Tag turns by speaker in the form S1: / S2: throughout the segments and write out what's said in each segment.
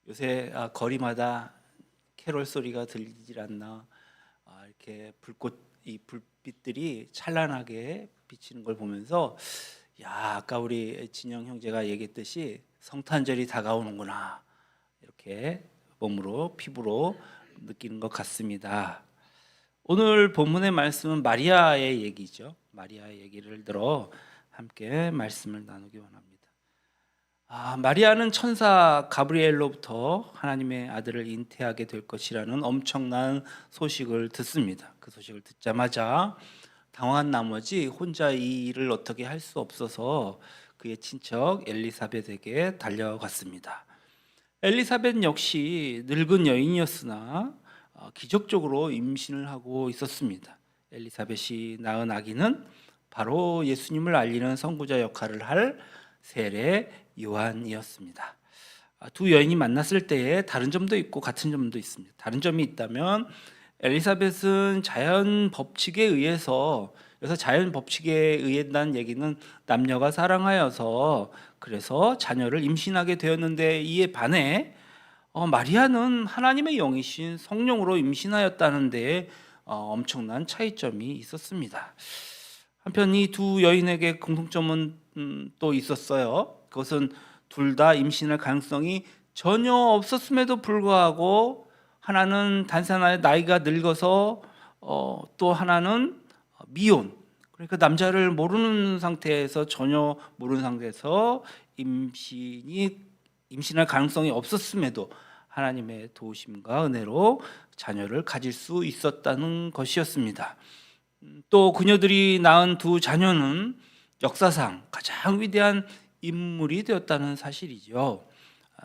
S1: 요새 거리마다 캐롤 소리가 들리질 않나. 이렇게 이 불빛들이 찬란하게 비치는 걸 보면서 아까 우리 진영 형제가 얘기했듯이 성탄절이 다가오는구나, 이렇게 몸으로 피부로 느끼는 것 같습니다. 오늘 본문의 말씀은 마리아의 얘기죠. 마리아의 얘기를 들어 함께 말씀을 나누기 원합니다. 마리아는 천사 가브리엘로부터 하나님의 아들을 잉태하게 될 것이라는 엄청난 소식을 듣습니다. 그 소식을 듣자마자 당황한 나머지 혼자 이 일을 어떻게 할 수 없어서 그의 친척 엘리사벳에게 달려갔습니다. 엘리사벳 역시 늙은 여인이었으나 기적적으로 임신을 하고 있었습니다. 엘리사벳이 낳은 아기는 바로 예수님을 알리는 선구자 역할을 할 세례 요한이었습니다. 두 여인이 만났을 때에 다른 점도 있고 같은 점도 있습니다. 다른 점이 있다면 엘리사벳은 자연 법칙에 의해서, 그래서 자연 법칙에 의했다는 얘기는 남녀가 사랑하여서 그래서 자녀를 임신하게 되었는데, 이에 반해 마리아는 하나님의 영이신 성령으로 임신하였다는 데 엄청난 차이점이 있었습니다. 한편 이 두 여인에게 공통점은 또 있었어요. 그것은 둘 다 임신할 가능성이 전혀 없었음에도 불구하고 하나는 단산하여 나이가 늙어서 또 하나는 미혼, 그러니까 남자를 모르는 상태에서, 전혀 모르는 상태에서 임신할 가능성이 없었음에도 하나님의 도우심과 은혜로 자녀를 가질 수 있었다는 것이었습니다. 또 그녀들이 낳은 두 자녀는 역사상 가장 위대한 인물이 되었다는 사실이죠.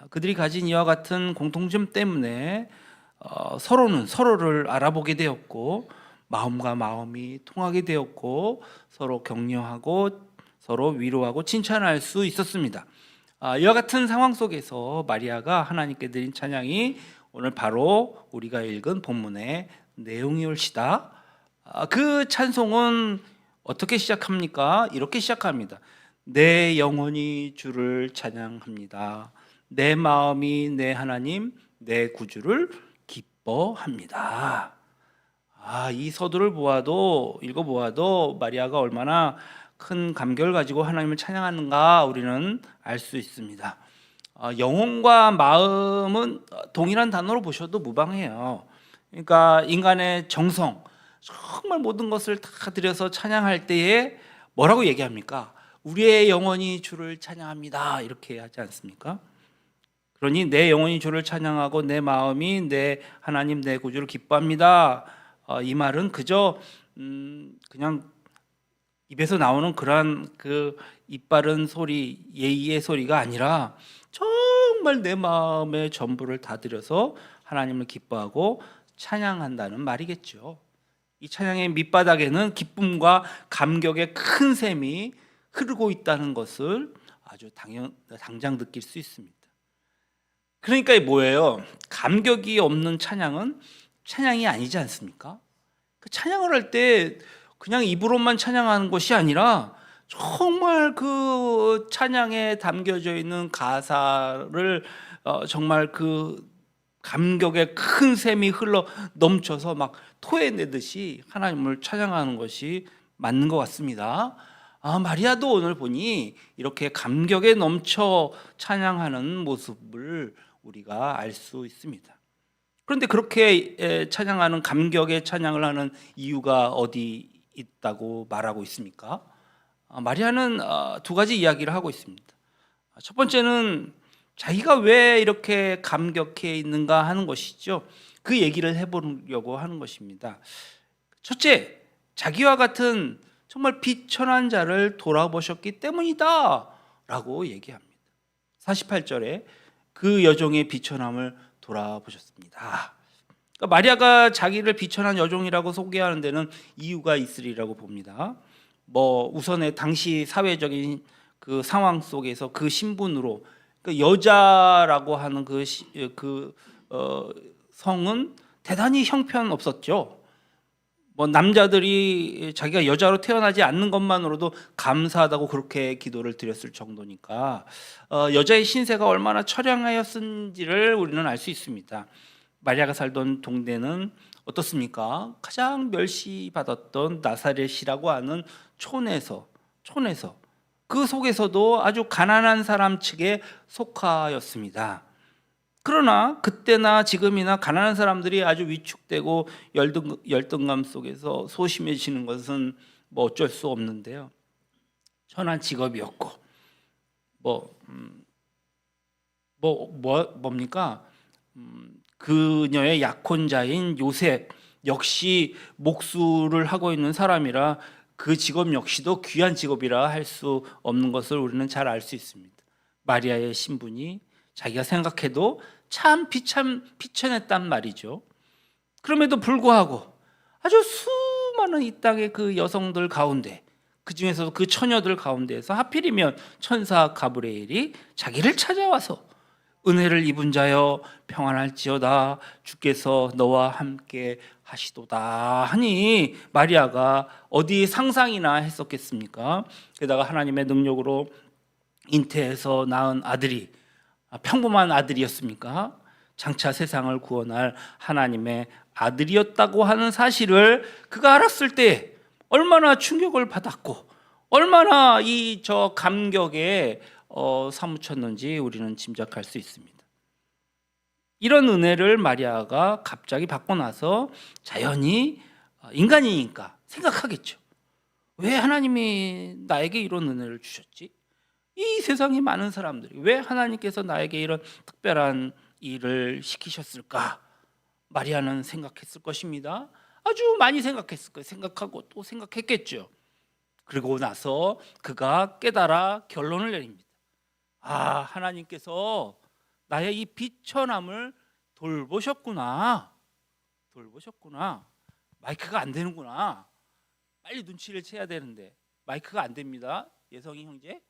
S1: 그들이 가진 이와 같은 공통점 때문에 서로는 서로를 알아보게 되었고, 마음과 마음이 통하게 되었고, 서로 격려하고 서로 위로하고 칭찬할 수 있었습니다. 이와 같은 상황 속에서 마리아가 하나님께 드린 찬양이 오늘 바로 우리가 읽은 본문의 내용이 올시다. 그 찬송은 어떻게 시작합니까? 이렇게 시작합니다. 내 영혼이 주를 찬양합니다. 내 마음이 내 하나님, 내 구주를 기뻐합니다. 이 서두를 읽어보아도 마리아가 얼마나 큰 감격을 가지고 하나님을 찬양하는가 우리는 알 수 있습니다. 영혼과 마음은 동일한 단어로 보셔도 무방해요. 그러니까 인간의 정성, 정말 모든 것을 다 들여서 찬양할 때에 뭐라고 얘기합니까? 우리의 영혼이 주를 찬양합니다, 이렇게 하지 않습니까? 그러니 내 영혼이 주를 찬양하고 내 마음이 내 하나님 내 구주를 기뻐합니다. 이 말은 그저 그냥 입에서 나오는 그러한 그 입바른 소리, 예의의 소리가 아니라 정말 내 마음의 전부를 다 들여서 하나님을 기뻐하고 찬양한다는 말이겠죠. 이 찬양의 밑바닥에는 기쁨과 감격의 큰 샘이 흐르고 있다는 것을 아주 당장 느낄 수 있습니다. 그러니까 뭐예요? 감격이 없는 찬양은 찬양이 아니지 않습니까? 그 찬양을 할 때 그냥 입으로만 찬양하는 것이 아니라 정말 그 찬양에 담겨져 있는 가사를 정말 그 감격의 큰 샘이 흘러 넘쳐서 막 토해내듯이 하나님을 찬양하는 것이 맞는 것 같습니다. 마리아도 오늘 보니 이렇게 감격에 넘쳐 찬양하는 모습을 우리가 알 수 있습니다. 그런데 그렇게 찬양하는, 감격의 찬양을 하는 이유가 어디 있다고 말하고 있습니까? 마리아는 두 가지 이야기를 하고 있습니다. 첫 번째는 자기가 왜 이렇게 감격해 있는가 하는 것이죠. 그 얘기를 해보려고 하는 것입니다. 첫째, 자기와 같은 정말 비천한 자를 돌아보셨기 때문이다 라고 얘기합니다. 48절에 그 여종의 비천함을 돌아보셨습니다. 그러니까 마리아가 자기를 비천한 여종이라고 소개하는 데는 이유가 있으리라고 봅니다. 우선의 당시 사회적인 그 상황 속에서 그 신분으로, 그 여자라고 하는 성은 대단히 형편없었죠. 뭐 남자들이 자기가 여자로 태어나지 않는 것만으로도 감사하다고 그렇게 기도를 드렸을 정도니까 여자의 신세가 얼마나 처량하였은지를 우리는 알 수 있습니다. 마리아가 살던 동네는 어떻습니까? 가장 멸시받았던 나사렛이라고 하는 촌에서 그 속에서도 아주 가난한 사람 측에 속하였습니다. 그러나 그때나 지금이나 가난한 사람들이 아주 위축되고 열등감 속에서 소심해지는 것은 뭐 어쩔 수 없는데요. 천한 직업이었고 뭡니까? 그녀의 약혼자인 요셉 역시 목수를 하고 있는 사람이라 그 직업 역시도 귀한 직업이라 할 수 없는 것을 우리는 잘 알 수 있습니다. 마리아의 신분이 자기가 생각해도 참 비천했단 말이죠. 그럼에도 불구하고 아주 수많은 이 땅의 그 여성들 가운데, 그 중에서도 그 처녀들 가운데에서 하필이면 천사 가브리엘이 자기를 찾아와서 은혜를 입은 자여 평안할지어다 주께서 너와 함께 하시도다 하니 마리아가 어디 상상이나 했었겠습니까? 게다가 하나님의 능력으로 잉태해서 낳은 아들이 평범한 아들이었습니까? 장차 세상을 구원할 하나님의 아들이었다고 하는 사실을 그가 알았을 때 얼마나 충격을 받았고 얼마나 이 저 감격에 사무쳤는지 우리는 짐작할 수 있습니다. 이런 은혜를 마리아가 갑자기 받고 나서 자연히 인간이니까 생각하겠죠. 왜 하나님이 나에게 이런 은혜를 주셨지? 이 세상에 많은 사람들이 왜 하나님께서 나에게 이런 특별한 일을 시키셨을까? 마리아는 생각했을 것입니다. 아주 많이 생각했을 거예요. 생각하고 또 생각했겠죠. 그리고 나서 그가 깨달아 결론을 내립니다. 하나님께서 나의 이 비천함을 돌보셨구나. 마이크가 안 되는구나. 빨리 눈치를 채야 되는데 마이크가 안 됩니다. 예성이 형제.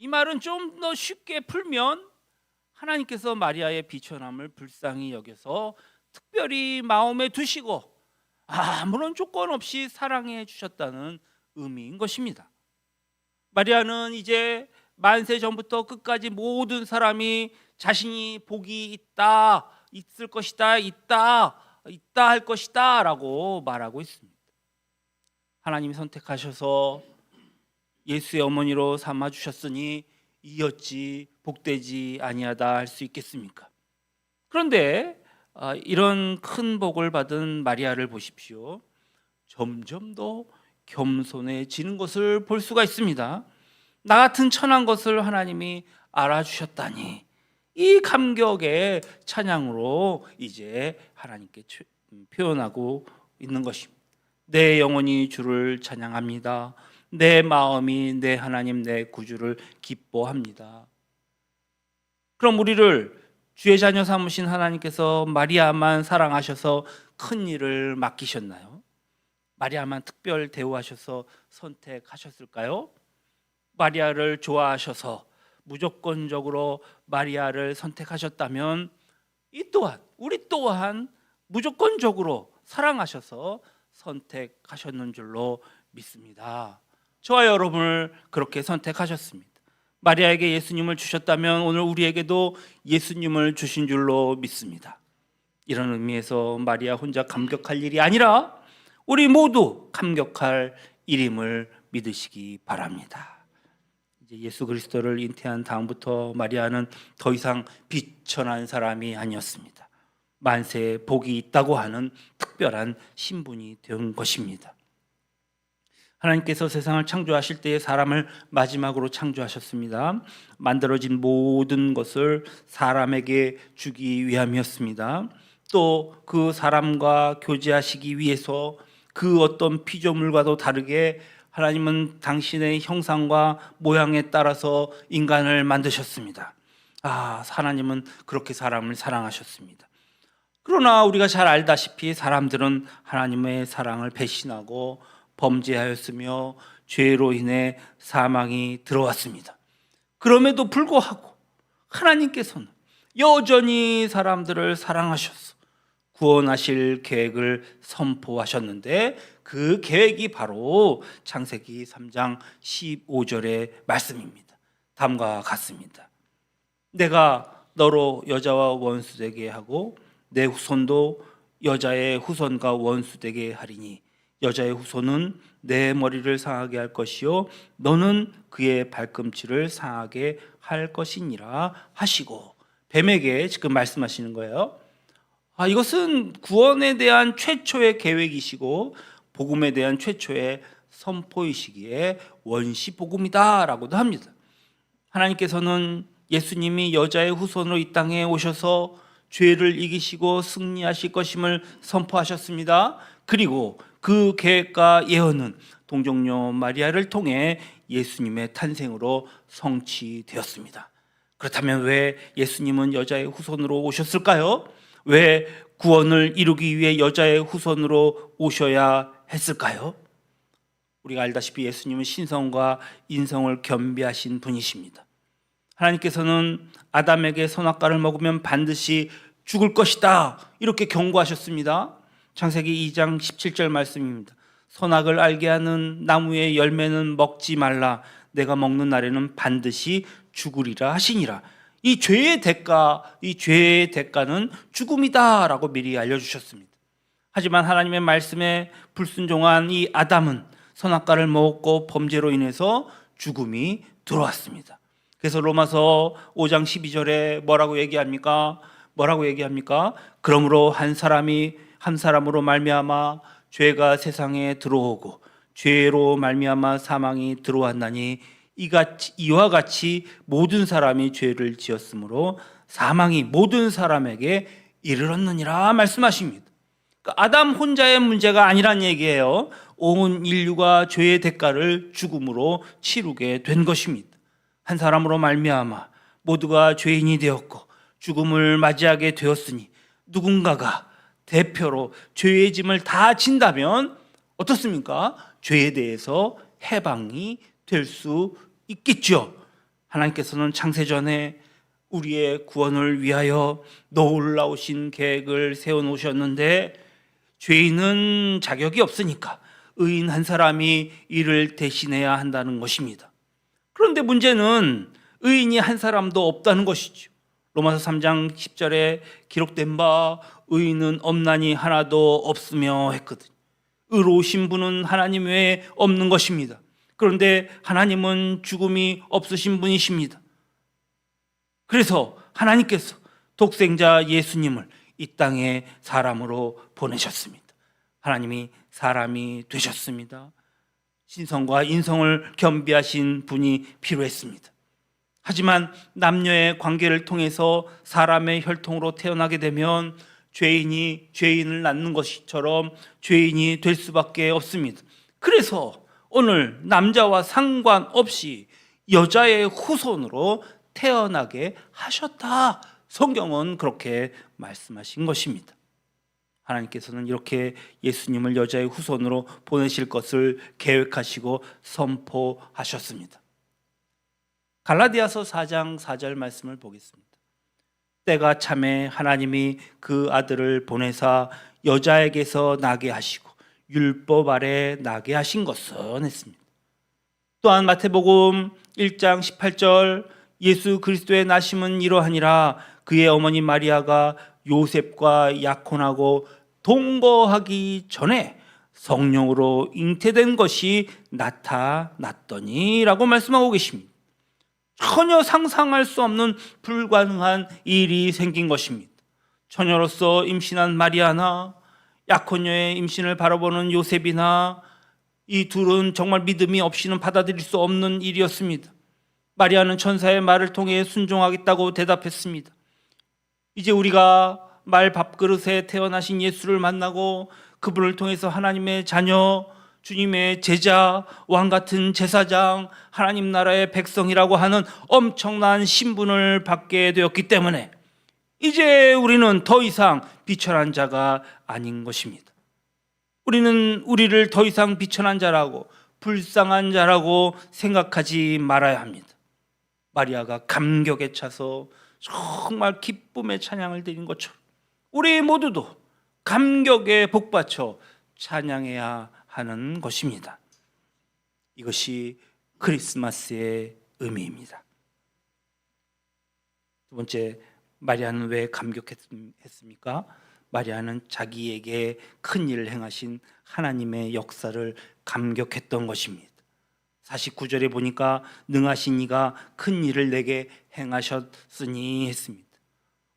S1: 이 말은 좀 더 쉽게 풀면 하나님께서 마리아의 비천함을 불쌍히 여겨서 특별히 마음에 두시고 아무런 조건 없이 사랑해 주셨다는 의미인 것입니다. 마리아는 이제 만세 전부터 끝까지 모든 사람이 자신이 복이 있다, 있을 것이다, 있다 할 것이다 라고 말하고 있습니다. 하나님이 선택하셔서 예수의 어머니로 삼아 주셨으니 이 어찌 복되지 아니하다 할 수 있겠습니까? 그런데 이런 큰 복을 받은 마리아를 보십시오. 점점 더 겸손해지는 것을 볼 수가 있습니다. 나 같은 천한 것을 하나님이 알아주셨다니 이 감격의 찬양으로 이제 하나님께 표현하고 있는 것입니다. 내 영혼이 주를 찬양합니다. 내 마음이 내 하나님 내 구주를 기뻐합니다. 그럼 우리를 주의 자녀 삼으신 하나님께서 마리아만 사랑하셔서 큰 일을 맡기셨나요? 마리아만 특별 대우하셔서 선택하셨을까요? 마리아를 좋아하셔서 무조건적으로 마리아를 선택하셨다면 우리 또한 무조건적으로 사랑하셔서 선택하셨는 줄로 믿습니다. 저와 여러분을 그렇게 선택하셨습니다. 마리아에게 예수님을 주셨다면 오늘 우리에게도 예수님을 주신 줄로 믿습니다. 이런 의미에서 마리아 혼자 감격할 일이 아니라 우리 모두 감격할 일임을 믿으시기 바랍니다. 이제 예수 그리스도를 잉태한 다음부터 마리아는 더 이상 비천한 사람이 아니었습니다. 만세에 복이 있다고 하는 특별한 신분이 된 것입니다. 하나님께서 세상을 창조하실 때에 사람을 마지막으로 창조하셨습니다. 만들어진 모든 것을 사람에게 주기 위함이었습니다. 또 그 사람과 교제하시기 위해서 그 어떤 피조물과도 다르게 하나님은 당신의 형상과 모양에 따라서 인간을 만드셨습니다. 하나님은 그렇게 사람을 사랑하셨습니다. 그러나 우리가 잘 알다시피 사람들은 하나님의 사랑을 배신하고 범죄하였으며 죄로 인해 사망이 들어왔습니다. 그럼에도 불구하고 하나님께서는 여전히 사람들을 사랑하셔서 구원하실 계획을 선포하셨는데 그 계획이 바로 창세기 3장 15절의 말씀입니다. 다음과 같습니다. 내가 너로 여자와 원수되게 하고 내 후손도 여자의 후손과 원수되게 하리니 여자의 후손은 내 머리를 상하게 할 것이요 너는 그의 발꿈치를 상하게 할 것이니라 하시고, 뱀에게 지금 말씀하시는 거예요. 이것은 구원에 대한 최초의 계획이시고 복음에 대한 최초의 선포이시기에 원시 복음이다라고도 합니다. 하나님께서는 예수님이 여자의 후손으로 이 땅에 오셔서 죄를 이기시고 승리하실 것임을 선포하셨습니다. 그리고 그 계획과 예언은 동정녀 마리아를 통해 예수님의 탄생으로 성취되었습니다. 그렇다면 왜 예수님은 여자의 후손으로 오셨을까요? 왜 구원을 이루기 위해 여자의 후손으로 오셔야 했을까요? 우리가 알다시피 예수님은 신성과 인성을 겸비하신 분이십니다. 하나님께서는 아담에게 선악과를 먹으면 반드시 죽을 것이다 이렇게 경고하셨습니다. 창세기 2장 17절 말씀입니다. 선악을 알게 하는 나무의 열매는 먹지 말라. 내가 먹는 날에는 반드시 죽으리라 하시니라. 이 죄의 대가는 죽음이다라고 미리 알려주셨습니다. 하지만 하나님의 말씀에 불순종한 이 아담은 선악과를 먹고 범죄로 인해서 죽음이 들어왔습니다. 그래서 로마서 5장 12절에 뭐라고 얘기합니까? 그러므로 한 사람으로 말미암아 죄가 세상에 들어오고 죄로 말미암아 사망이 들어왔나니 이와 같이 모든 사람이 죄를 지었으므로 사망이 모든 사람에게 이르렀느니라 말씀하십니다. 그러니까 아담 혼자의 문제가 아니란 얘기예요. 온 인류가 죄의 대가를 죽음으로 치르게 된 것입니다. 한 사람으로 말미암아 모두가 죄인이 되었고 죽음을 맞이하게 되었으니 누군가가 대표로 죄의 짐을 다 진다면 어떻습니까? 죄에 대해서 해방이 될 수 있겠죠. 하나님께서는 창세전에 우리의 구원을 위하여 놀라우신 계획을 세워놓으셨는데 죄인은 자격이 없으니까 의인 한 사람이 이를 대신해야 한다는 것입니다. 그런데 문제는 의인이 한 사람도 없다는 것이죠. 로마서 3장 10절에 기록된 바 의인은 없나니 하나도 없으며 했거든요. 의로우신 분은 하나님 외에 없는 것입니다. 그런데 하나님은 죽음이 없으신 분이십니다. 그래서 하나님께서 독생자 예수님을 이 땅에 사람으로 보내셨습니다. 하나님이 사람이 되셨습니다. 신성과 인성을 겸비하신 분이 필요했습니다. 하지만 남녀의 관계를 통해서 사람의 혈통으로 태어나게 되면 죄인이 죄인을 낳는 것처럼 죄인이 될 수밖에 없습니다. 그래서 오늘 남자와 상관없이 여자의 후손으로 태어나게 하셨다. 성경은 그렇게 말씀하신 것입니다. 하나님께서는 이렇게 예수님을 여자의 후손으로 보내실 것을 계획하시고 선포하셨습니다. 갈라디아서 4장 4절 말씀을 보겠습니다. 때가 참에 하나님이 그 아들을 보내사 여자에게서 나게 하시고 율법 아래 나게 하신 것은 했습니다. 또한 마태복음 1장 18절 예수 그리스도의 나심은 이러하니라 그의 어머니 마리아가 요셉과 약혼하고 동거하기 전에 성령으로 잉태된 것이 나타났더니 라고 말씀하고 계십니다. 전혀 상상할 수 없는 불가능한 일이 생긴 것입니다. 처녀로서 임신한 마리아나 약혼녀의 임신을 바라보는 요셉이나 이 둘은 정말 믿음이 없이는 받아들일 수 없는 일이었습니다. 마리아는 천사의 말을 통해 순종하겠다고 대답했습니다. 이제 우리가 말 밥그릇에 태어나신 예수를 만나고 그분을 통해서 하나님의 자녀, 주님의 제자, 왕같은 제사장, 하나님 나라의 백성이라고 하는 엄청난 신분을 받게 되었기 때문에 이제 우리는 더 이상 비천한 자가 아닌 것입니다. 우리는 우리를 더 이상 비천한 자라고 불쌍한 자라고 생각하지 말아야 합니다. 마리아가 감격에 차서 정말 기쁨의 찬양을 드린 것처럼 우리 모두도 감격에 복받쳐 찬양해야 하는 것입니다. 이것이 크리스마스의 의미입니다. 두 번째, 마리아는 왜 감격했습니까? 마리아는 자기에게 큰 일을 행하신 하나님의 역사를 감격했던 것입니다. 49절에 보니까 능하신 이가 큰 일을 내게 행하셨으니 했습니다.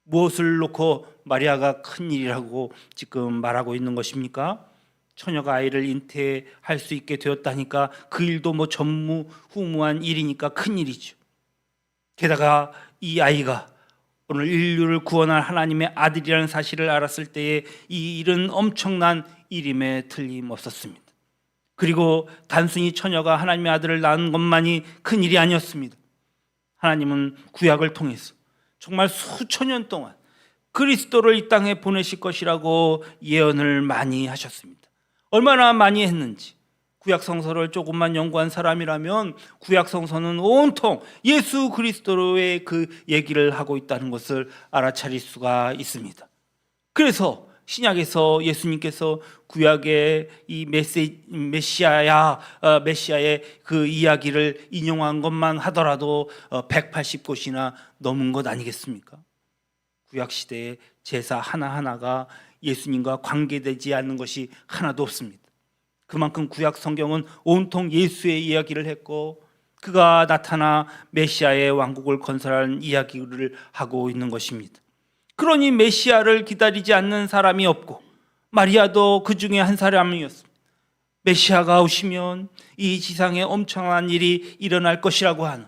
S1: 무엇을 놓고 마리아가 큰 일이라고 지금 말하고 있는 것입니까? 처녀가 아이를 잉태할 수 있게 되었다니까 그 일도 뭐 전무후무한 일이니까 큰 일이죠. 게다가 이 아이가 오늘 인류를 구원할 하나님의 아들이라는 사실을 알았을 때에 이 일은 엄청난 일임에 틀림없었습니다. 그리고 단순히 처녀가 하나님의 아들을 낳은 것만이 큰 일이 아니었습니다. 하나님은 구약을 통해서 정말 수천 년 동안 그리스도를 이 땅에 보내실 것이라고 예언을 많이 하셨습니다. 얼마나 많이 했는지 구약 성서를 조금만 연구한 사람이라면 구약 성서는 온통 예수 그리스도의 그 얘기를 하고 있다는 것을 알아차릴 수가 있습니다. 그래서 신약에서 예수님께서 구약의 이 메시아의 그 이야기를 인용한 것만 하더라도 180곳이나 넘은 것 아니겠습니까? 구약 시대의 제사 하나하나가 예수님과 관계되지 않는 것이 하나도 없습니다. 그만큼 구약 성경은 온통 예수의 이야기를 했고 그가 나타나 메시아의 왕국을 건설하는 이야기를 하고 있는 것입니다. 그러니 메시아를 기다리지 않는 사람이 없고 마리아도 그 중에 한 사람이었습니다. 메시아가 오시면 이 지상에 엄청난 일이 일어날 것이라고 하는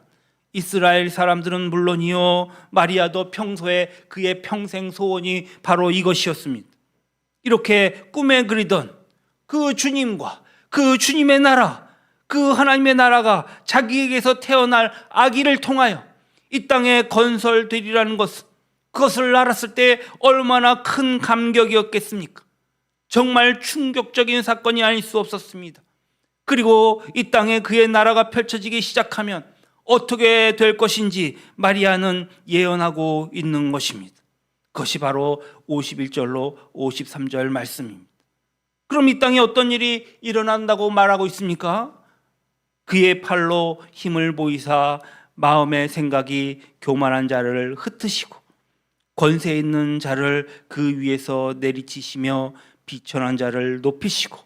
S1: 이스라엘 사람들은 물론이요 마리아도 평소에 그의 평생 소원이 바로 이것이었습니다. 이렇게 꿈에 그리던 그 주님과 그 주님의 나라, 그 하나님의 나라가 자기에게서 태어날 아기를 통하여 이 땅에 건설되리라는 것, 그것을 알았을 때 얼마나 큰 감격이었겠습니까? 정말 충격적인 사건이 아닐 수 없었습니다. 그리고 이 땅에 그의 나라가 펼쳐지기 시작하면 어떻게 될 것인지 마리아는 예언하고 있는 것입니다. 그것이 바로 51절로 53절 말씀입니다. 그럼 이 땅에 어떤 일이 일어난다고 말하고 있습니까? 그의 팔로 힘을 보이사 마음의 생각이 교만한 자를 흩으시고 권세 있는 자를 그 위에서 내리치시며 비천한 자를 높이시고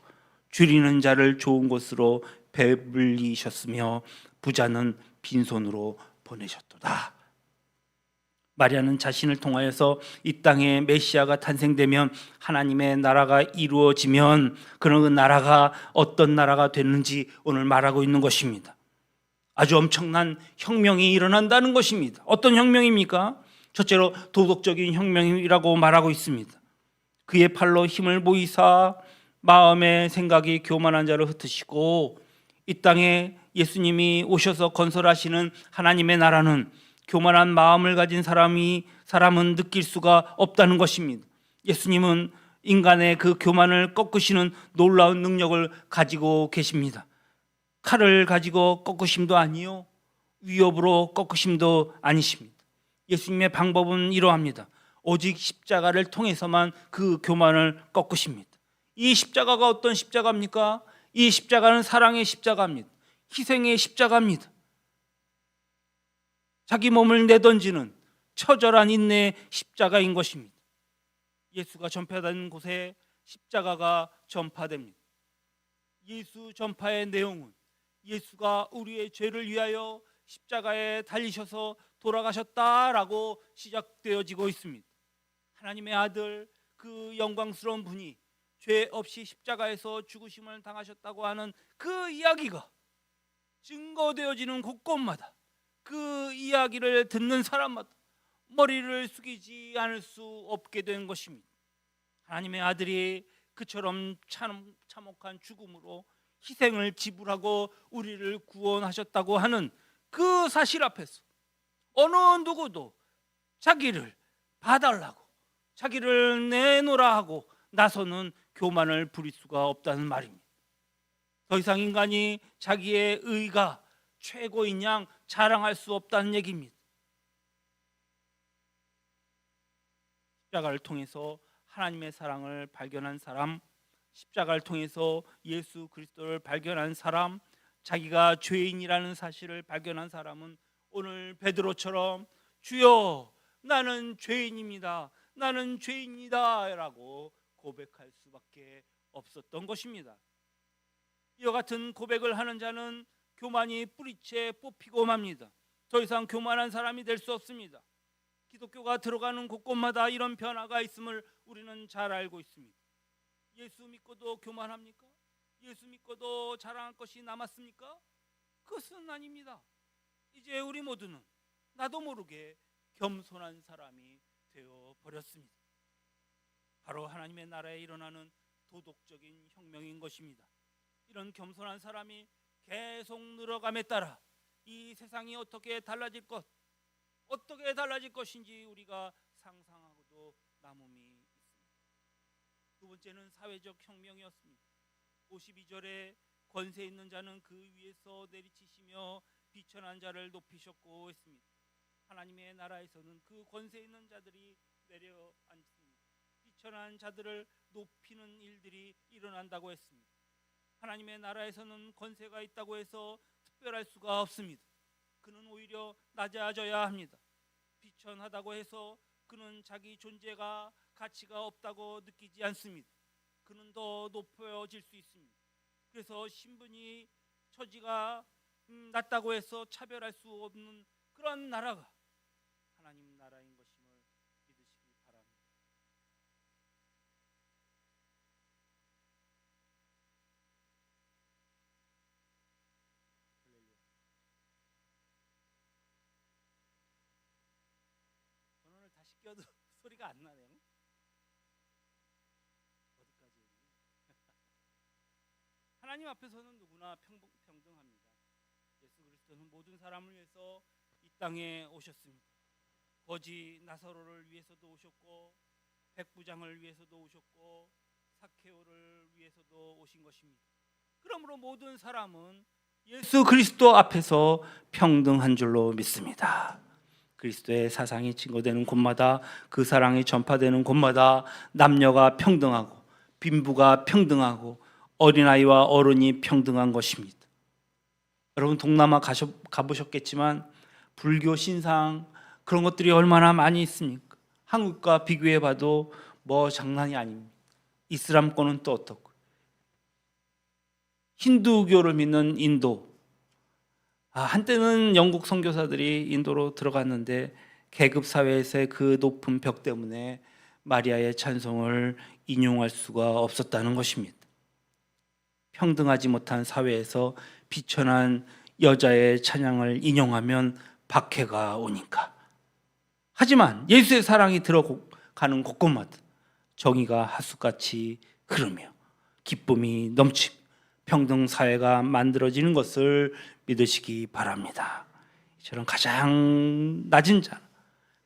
S1: 줄이는 자를 좋은 곳으로 배불리셨으며 부자는 빈손으로 보내셨도다. 마리아는 자신을 통하여서 이 땅에 메시아가 탄생되면 하나님의 나라가 이루어지면 그런 그 나라가 어떤 나라가 됐는지 오늘 말하고 있는 것입니다. 아주 엄청난 혁명이 일어난다는 것입니다. 어떤 혁명입니까? 첫째로 도덕적인 혁명이라고 말하고 있습니다. 그의 팔로 힘을 보이사 마음의 생각이 교만한 자를 흩으시고 이 땅에 예수님이 오셔서 건설하시는 하나님의 나라는 교만한 마음을 가진 사람은 느낄 수가 없다는 것입니다. 예수님은 인간의 그 교만을 꺾으시는 놀라운 능력을 가지고 계십니다. 칼을 가지고 꺾으심도 아니요 위협으로 꺾으심도 아니십니다. 예수님의 방법은 이러합니다. 오직 십자가를 통해서만 그 교만을 꺾으십니다. 이 십자가가 어떤 십자가입니까? 이 십자가는 사랑의 십자가입니다. 희생의 십자가입니다. 자기 몸을 내던지는 처절한 인내의 십자가인 것입니다. 예수가 전파되는 곳에 십자가가 전파됩니다. 예수 전파의 내용은 예수가 우리의 죄를 위하여 십자가에 달리셔서 돌아가셨다라고 시작되어지고 있습니다. 하나님의 아들, 그 영광스러운 분이 죄 없이 십자가에서 죽으심을 당하셨다고 하는 그 이야기가 증거되어지는 곳곳마다 그 이야기를 듣는 사람마다 머리를 숙이지 않을 수 없게 된 것입니다. 하나님의 아들이 그처럼 참혹한 죽음으로 희생을 지불하고 우리를 구원하셨다고 하는 그 사실 앞에서 어느 누구도 자기를 봐달라고, 자기를 내놓으라 하고 나서는 교만을 부릴 수가 없다는 말입니다. 더 이상 인간이 자기의 의가 최고인 양 자랑할 수 없다는 얘기입니다. 십자가를 통해서 하나님의 사랑을 발견한 사람, 십자가를 통해서 예수 그리스도를 발견한 사람, 자기가 죄인이라는 사실을 발견한 사람은 오늘 베드로처럼 주여 나는 죄인입니다, 나는 죄인이다 라고 고백할 수밖에 없었던 것입니다. 이와 같은 고백을 하는 자는 교만이 뿌리채 뽑히고 맙니다. 더 이상 교만한 사람이 될 수 없습니다. 기독교가 들어가는 곳곳마다 이런 변화가 있음을 우리는 잘 알고 있습니다. 예수 믿고도 교만합니까? 예수 믿고도 자랑할 것이 남았습니까? 그것은 아닙니다. 이제 우리 모두는 나도 모르게 겸손한 사람이 되어 버렸습니다. 바로 하나님의 나라에 일어나는 도덕적인 혁명인 것입니다. 이런 겸손한 사람이 계속 늘어감에 따라 이 세상이 어떻게 달라질 것인지 우리가 상상하고도 남음이 있습니다. 두 번째는 사회적 혁명이었습니다. 52절에 권세 있는 자는 그 위에서 내리치시며 비천한 자를 높이셨고 했습니다. 하나님의 나라에서는 그 권세 있는 자들이 내려앉습니다. 비천한 자들을 높이는 일들이 일어난다고 했습니다. 하나님의 나라에서는 권세가 있다고 해서 특별할 수가 없습니다. 그는 오히려 낮아져야 합니다. 비천하다고 해서 그는 자기 존재가 가치가 없다고 느끼지 않습니다. 그는 더 높여질 수 있습니다. 그래서 신분이 처지가 낮다고 해서 차별할 수 없는 그런 나라가 하나님 나라인 것임을 믿으시기 바랍니다. 오늘 다시 껴도 소리가 안 나네요. 어디까지? 하나님 앞에서는 누구나 평등합니다. 예수 그리스도는 모든 사람을 위해서 이 땅에 오셨습니다. 거지 나사로를 위해서도 오셨고, 백부장을 위해서도 오셨고, 삭케오를 위해서도 오신 것입니다. 그러므로 모든 사람은 예수 그리스도 앞에서 평등한 줄로 믿습니다. 그리스도의 사상이 증거되는 곳마다, 그 사랑이 전파되는 곳마다 남녀가 평등하고 빈부가 평등하고 어린아이와 어른이 평등한 것입니다. 여러분 동남아 가보셨겠지만 불교 신상 그런 것들이 얼마나 많이 있습니까? 한국과 비교해 봐도 뭐 장난이 아닙니다. 이슬람권은 또 어떻고, 힌두교를 믿는 인도, 한때는 영국 선교사들이 인도로 들어갔는데 계급 사회에서의 그 높은 벽 때문에 마리아의 찬송을 인용할 수가 없었다는 것입니다. 평등하지 못한 사회에서 비천한 여자의 찬양을 인용하면 박해가 오니까. 하지만 예수의 사랑이 들어가는 곳곳마다 정의가 하수같이 흐르며 기쁨이 넘치며 평등 사회가 만들어지는 것을 믿으시기 바랍니다. 이처럼 가장 낮은 자나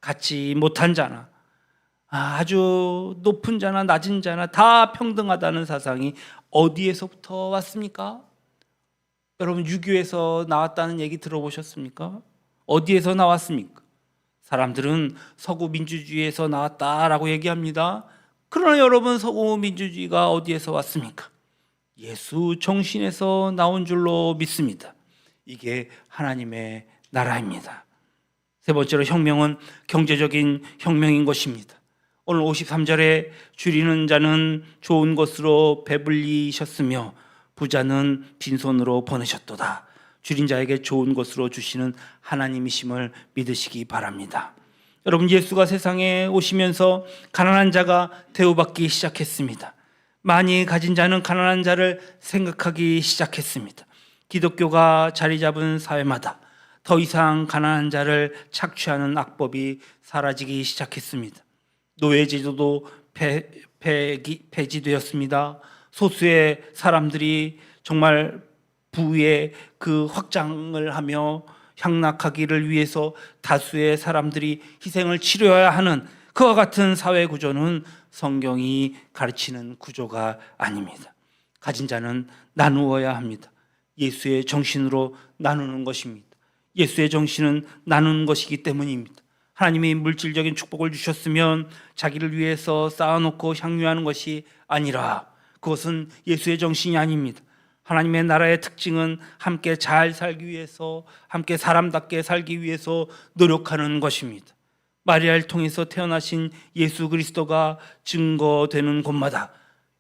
S1: 갖지 못한 자나 아주 높은 자나 낮은 자나 다 평등하다는 사상이 어디에서부터 왔습니까? 여러분 유교에서 나왔다는 얘기 들어보셨습니까? 어디에서 나왔습니까? 사람들은 서구 민주주의에서 나왔다라고 얘기합니다. 그러나 여러분 서구 민주주의가 어디에서 왔습니까? 예수 정신에서 나온 줄로 믿습니다. 이게 하나님의 나라입니다. 세 번째로 혁명은 경제적인 혁명인 것입니다. 오늘 53절에 줄이는 자는 좋은 것으로 배불리셨으며 부자는 빈손으로 보내셨도다. 줄인 자에게 좋은 것으로 주시는 하나님이심을 믿으시기 바랍니다. 여러분 예수가 세상에 오시면서 가난한 자가 대우받기 시작했습니다. 많이 가진 자는 가난한 자를 생각하기 시작했습니다. 기독교가 자리 잡은 사회마다 더 이상 가난한 자를 착취하는 악법이 사라지기 시작했습니다. 노예제도도 폐지되었습니다. 소수의 사람들이 정말 부의 그 확장을 하며 향락하기를 위해서 다수의 사람들이 희생을 치러야 하는 그와 같은 사회 구조는 성경이 가르치는 구조가 아닙니다. 가진 자는 나누어야 합니다. 예수의 정신으로 나누는 것입니다. 예수의 정신은 나누는 것이기 때문입니다. 하나님이 물질적인 축복을 주셨으면 자기를 위해서 쌓아놓고 향유하는 것이 아니라 그것은 예수의 정신이 아닙니다. 하나님의 나라의 특징은 함께 잘 살기 위해서, 함께 사람답게 살기 위해서 노력하는 것입니다. 마리아를 통해서 태어나신 예수 그리스도가 증거되는 곳마다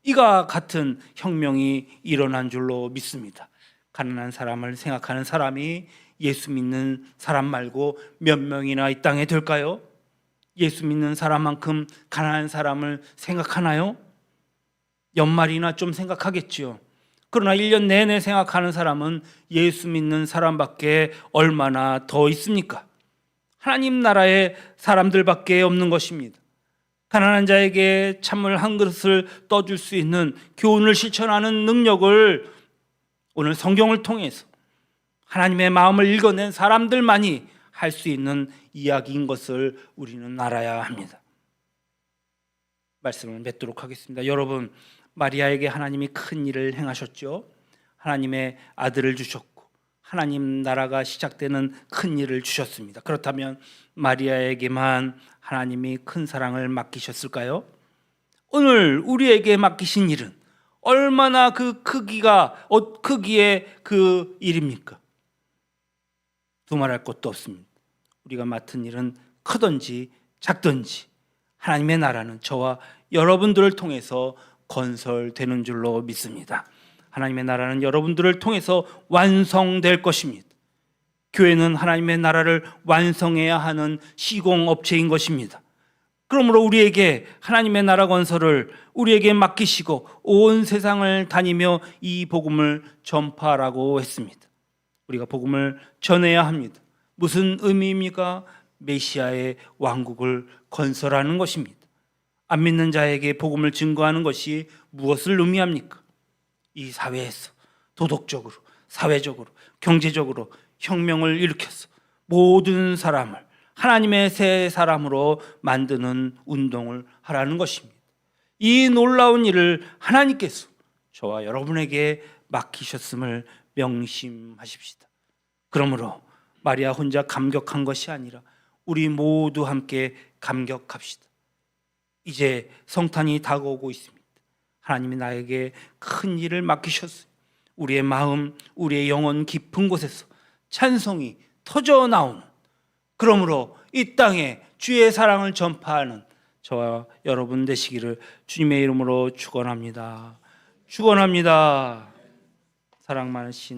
S1: 이와 같은 혁명이 일어난 줄로 믿습니다. 가난한 사람을 생각하는 사람이 예수 믿는 사람 말고 몇 명이나 이 땅에 될까요? 예수 믿는 사람만큼 가난한 사람을 생각하나요? 연말이나 좀 생각하겠지요. 그러나 1년 내내 생각하는 사람은 예수 믿는 사람밖에 얼마나 더 있습니까? 하나님 나라의 사람들밖에 없는 것입니다. 가난한 자에게 찬물 한 그릇을 떠줄 수 있는 교훈을 실천하는 능력을 오늘 성경을 통해서 하나님의 마음을 읽어낸 사람들만이 할 수 있는 이야기인 것을 우리는 알아야 합니다. 말씀을 맺도록 하겠습니다. 여러분, 마리아에게 하나님이 큰 일을 행하셨죠. 하나님의 아들을 주셨고 하나님 나라가 시작되는 큰 일을 주셨습니다. 그렇다면 마리아에게만 하나님이 큰 사랑을 맡기셨을까요? 오늘 우리에게 맡기신 일은 얼마나 그 크기의 그 일입니까? 두말할 것도 없습니다. 우리가 맡은 일은 크든지 작든지 하나님의 나라는 저와 여러분들을 통해서 건설되는 줄로 믿습니다. 하나님의 나라는 여러분들을 통해서 완성될 것입니다. 교회는 하나님의 나라를 완성해야 하는 시공업체인 것입니다. 그러므로 우리에게 하나님의 나라 건설을 우리에게 맡기시고 온 세상을 다니며 이 복음을 전파하라고 했습니다. 우리가 복음을 전해야 합니다. 무슨 의미입니까? 메시아의 왕국을 건설하는 것입니다. 안 믿는 자에게 복음을 증거하는 것이 무엇을 의미합니까? 이 사회에서 도덕적으로, 사회적으로, 경제적으로 혁명을 일으켜서 모든 사람을 하나님의 새 사람으로 만드는 운동을 하라는 것입니다. 이 놀라운 일을 하나님께서 저와 여러분에게 맡기셨음을 명심하십시다. 그러므로 마리아 혼자 감격한 것이 아니라 우리 모두 함께 감격합시다. 이제 성탄이 다가오고 있습니다. 하나님이 나에게 큰 일을 맡기셨어요. 우리의 마음, 우리의 영혼 깊은 곳에서 찬송이 터져 나오는, 그러므로 이 땅에 주의 사랑을 전파하는 저와 여러분 되시기를 주님의 이름으로 축원합니다. 축원합니다. 사랑 많으신